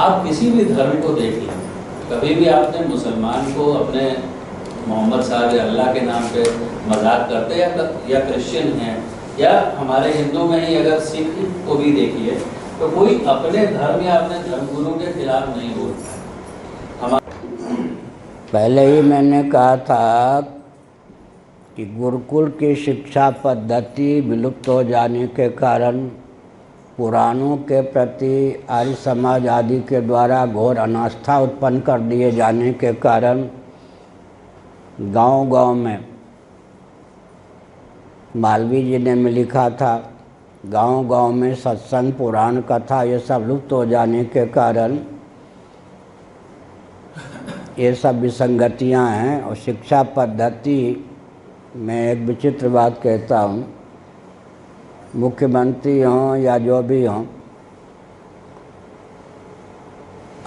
आप किसी भी धर्म को देख लें, कभी भी आपने मुसलमान को अपने मोहम्मद साहब या अल्लाह के नाम पे मजाक करते या क्रिश्चियन हैं, या हमारे हिंदू में ही अगर सिख को भी देखिए तो कोई अपने धर्म या अपने धर्मगुरु के खिलाफ नहीं बोलता। पहले ही मैंने कहा था कि गुरुकुल की शिक्षा पद्धति विलुप्त हो जाने के कारण पुराणों के प्रति आर्य समाज आदि के द्वारा घोर अनास्था उत्पन्न कर दिए जाने के कारण गांव-गांव में, मालवीय जी ने में लिखा था, गांव-गांव में सत्संग, पुराण कथा ये सब लुप्त हो जाने के कारण ये सब विसंगतियां हैं। और शिक्षा पद्धति में एक विचित्र बात कहता हूँ, मुख्यमंत्री हों या जो भी हों,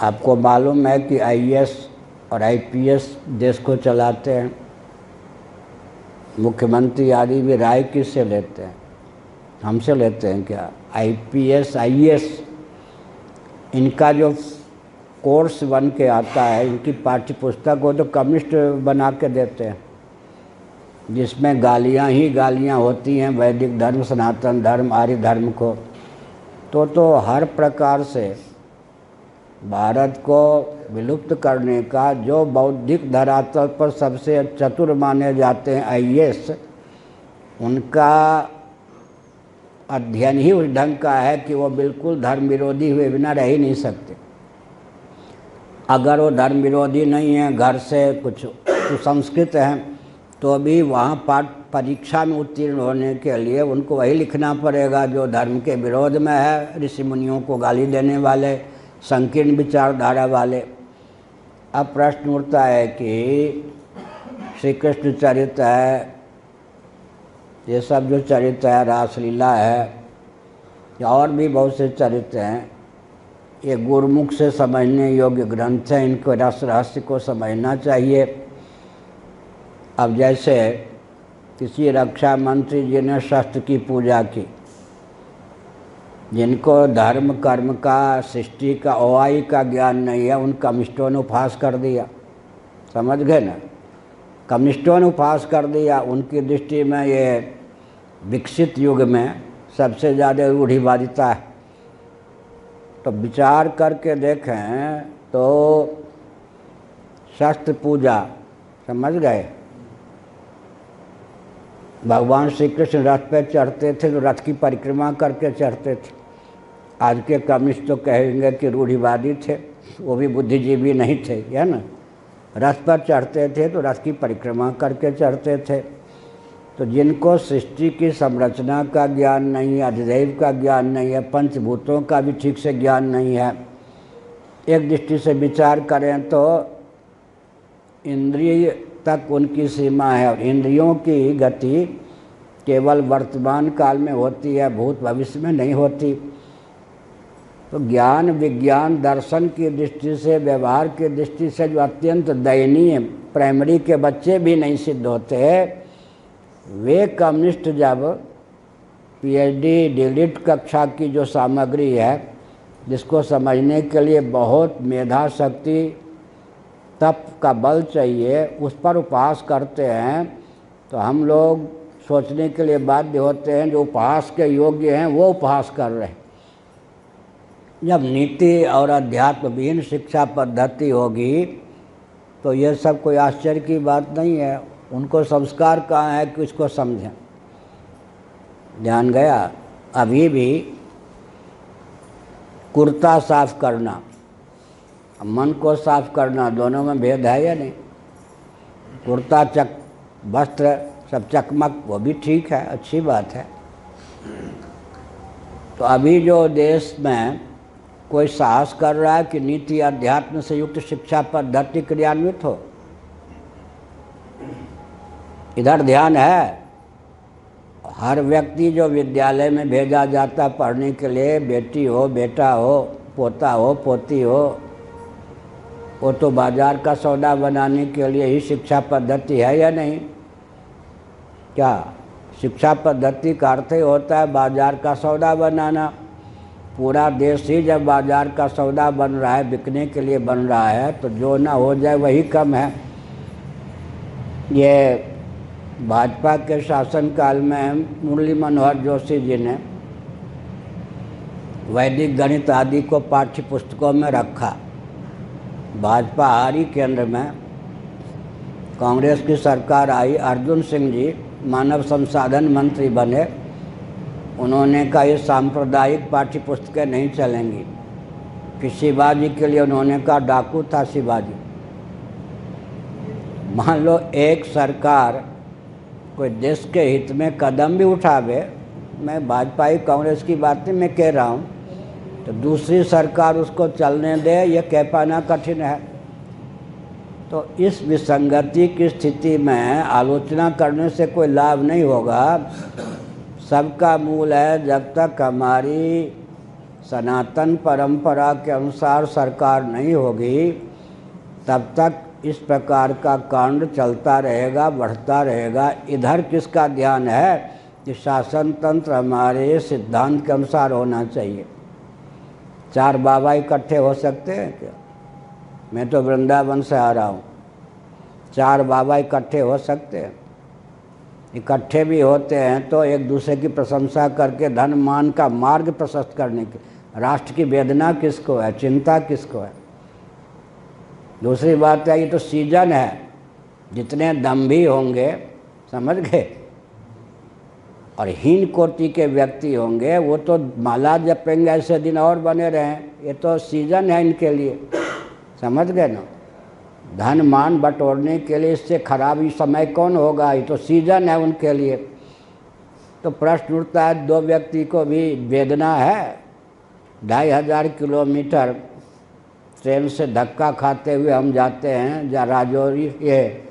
आपको मालूम है कि आईएएस और आईपीएस देश को चलाते हैं। मुख्यमंत्री आदि भी राय किससे लेते हैं? हमसे लेते हैं क्या? आईपीएस आईएएस इनका जो कोर्स बन के आता है, इनकी पाठ्य पुस्तक को तो कम्युनिस्ट बना के देते हैं, जिसमें गालियाँ ही गालियाँ होती हैं वैदिक धर्म, सनातन धर्म, आर्य धर्म को। तो हर प्रकार से भारत को विलुप्त करने का जो बौद्धिक धरातल पर सबसे चतुर माने जाते हैं आईएएस, उनका अध्ययन ही उस ढंग का है कि वो बिल्कुल धर्म विरोधी हुए बिना रह ही नहीं सकते। अगर वो धर्म विरोधी नहीं है, घर से कुछ सुसंस्कृत हैं, तो भी वहाँ पाठ परीक्षा में उत्तीर्ण होने के लिए उनको वही लिखना पड़ेगा जो धर्म के विरोध में है, ऋषि मुनियों को गाली देने वाले, संकीर्ण विचारधारा वाले। अब प्रश्न उठता है कि श्री कृष्ण चरित्र है, ये सब जो चरित्र है, रासलीला है, या और भी बहुत से चरित्र हैं, ये गुरुमुख से समझने योग्य ग्रंथ हैं, इनको रस रहस्य को समझना चाहिए। अब जैसे किसी रक्षा मंत्री जी ने शस्त्र की पूजा की, जिनको धर्म कर्म का, सृष्टि का, ओआई का ज्ञान नहीं है, उन कम्युनिस्टों ने उपहास कर दिया। समझ गए ना? कम्युनिस्टों ने उपहास कर दिया। उनकी दृष्टि में ये विकसित युग में सबसे ज़्यादा रूढ़िवादिता है। तो विचार करके देखें तो शस्त्र पूजा, समझ गए, भगवान श्री कृष्ण रथ पे चढ़ते थे तो रथ की परिक्रमा करके चढ़ते थे। आज के कम्युनिस्ट तो कहेंगे कि रूढ़िवादी थे, वो भी बुद्धिजीवी नहीं थे, है ना। रथ पर चढ़ते थे तो रथ की परिक्रमा करके चढ़ते थे। तो जिनको सृष्टि की संरचना का ज्ञान नहीं है, अधिदैव का ज्ञान नहीं है, पंचभूतों का भी ठीक से ज्ञान नहीं है, एक दृष्टि से विचार करें तो इंद्रिय तक उनकी सीमा है, और इंद्रियों की गति केवल वर्तमान काल में होती है, भूत भविष्य में नहीं होती। तो ज्ञान, विज्ञान, दर्शन की दृष्टि से, व्यवहार की दृष्टि से जो अत्यंत दयनीय प्राइमरी के बच्चे भी नहीं सिद्ध होते, वे कम्युनिस्ट जब पीएचडी डिलीट कक्षा की जो सामग्री है, जिसको समझने के लिए बहुत मेधा शक्ति, तप का बल चाहिए, उस पर उपहास करते हैं, तो हम लोग सोचने के लिए बाध्य होते हैं जो उपहास के योग्य हैं वो उपहास कर रहे हैं। जब नीति और अध्यात्म विहीन शिक्षा पद्धति होगी तो ये सब कोई आश्चर्य की बात नहीं है। उनको संस्कार कहाँ है कि उसको समझें। ध्यान गया? अभी भी कुर्ता साफ करना, मन को साफ करना, दोनों में भेद है या नहीं? कुर्ता वस्त्र सब चकमक, वो भी ठीक है, अच्छी बात है। तो अभी जो देश में कोई साहस कर रहा है कि नीति अध्यात्म से युक्त शिक्षा पद्धति क्रियान्वित हो, इधर ध्यान है। हर व्यक्ति जो विद्यालय में भेजा जाता पढ़ने के लिए, बेटी हो, बेटा हो, पोता हो, पोती हो, वो तो बाजार का सौदा बनाने के लिए ही शिक्षा पद्धति है या नहीं? क्या शिक्षा पद्धति का अर्थ ही होता है बाजार का सौदा बनाना? पूरा देश ही जब बाजार का सौदा बन रहा है, बिकने के लिए बन रहा है, तो जो ना हो जाए वही कम है। ये भाजपा के शासनकाल में मुरली मनोहर जोशी जी ने वैदिक गणित आदि को पाठ्य पुस्तकों में रखा। भाजपा हारी केंद्र में, कांग्रेस की सरकार आई, अर्जुन सिंह जी मानव संसाधन मंत्री बने। उन्होंने कहा ये सांप्रदायिक पाठ्य पुस्तकें नहीं चलेंगी। कि शिवाजी के लिए उन्होंने कहा डाकू था शिवाजी। मान लो एक सरकार कोई देश के हित में कदम भी उठावे, मैं भाजपा कांग्रेस की बात नहीं मैं कह रहा हूँ, तो दूसरी सरकार उसको चलने दे, ये कह पाना कठिन है। तो इस विसंगति की स्थिति में आलोचना करने से कोई लाभ नहीं होगा। सबका मूल है, जब तक हमारी सनातन परंपरा के अनुसार सरकार नहीं होगी, तब तक इस प्रकार का कांड चलता रहेगा, बढ़ता रहेगा। इधर किसका ध्यान है कि शासन तंत्र हमारे सिद्धांत के अनुसार होना चाहिए। 4 बाबा इकट्ठे हो सकते हैं क्या? मैं तो वृंदावन से आ रहा हूँ, 4 बाबा इकट्ठे हो सकते हैं? इकट्ठे भी होते हैं तो एक दूसरे की प्रशंसा करके धन मान का मार्ग प्रशस्त करने के। राष्ट्र की वेदना किसको है, चिंता किसको है? दूसरी बात है, ये तो सीजन है, जितने दम्भी होंगे, समझ गए, और हीन कोटि के व्यक्ति होंगे, वो तो माला जपेंगे, ऐसे दिन और बने रहें। ये तो सीजन है इनके लिए, समझ गए ना? धन मान बटोरने के लिए इससे खराब समय कौन होगा? ये तो सीजन है उनके लिए। तो प्रश्न उठता है, 2 व्यक्ति को भी वेदना है। 2500 किलोमीटर ट्रेन से धक्का खाते हुए हम जाते हैं, जहाँ राजौरी, ये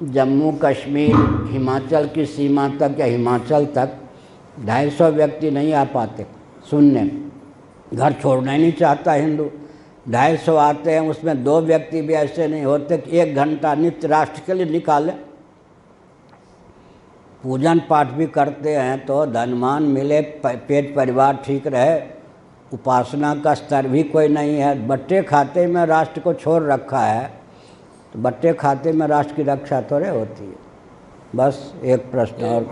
जम्मू कश्मीर हिमाचल की सीमा तक या हिमाचल तक 250 व्यक्ति नहीं आ पाते सुनने। घर छोड़ना ही नहीं चाहता हिंदू। 250 आते हैं, उसमें 2 व्यक्ति भी ऐसे नहीं होते कि 1 घंटा नित्य राष्ट्र के लिए निकालें। पूजन पाठ भी करते हैं तो धनमान मिले, पेट परिवार ठीक रहे, उपासना का स्तर भी कोई नहीं है। बट्टे खाते में राष्ट्र को छोड़ रखा है, तो बट्टे खाते में राष्ट्र की रक्षा थोड़े होती है। बस एक प्रश्न और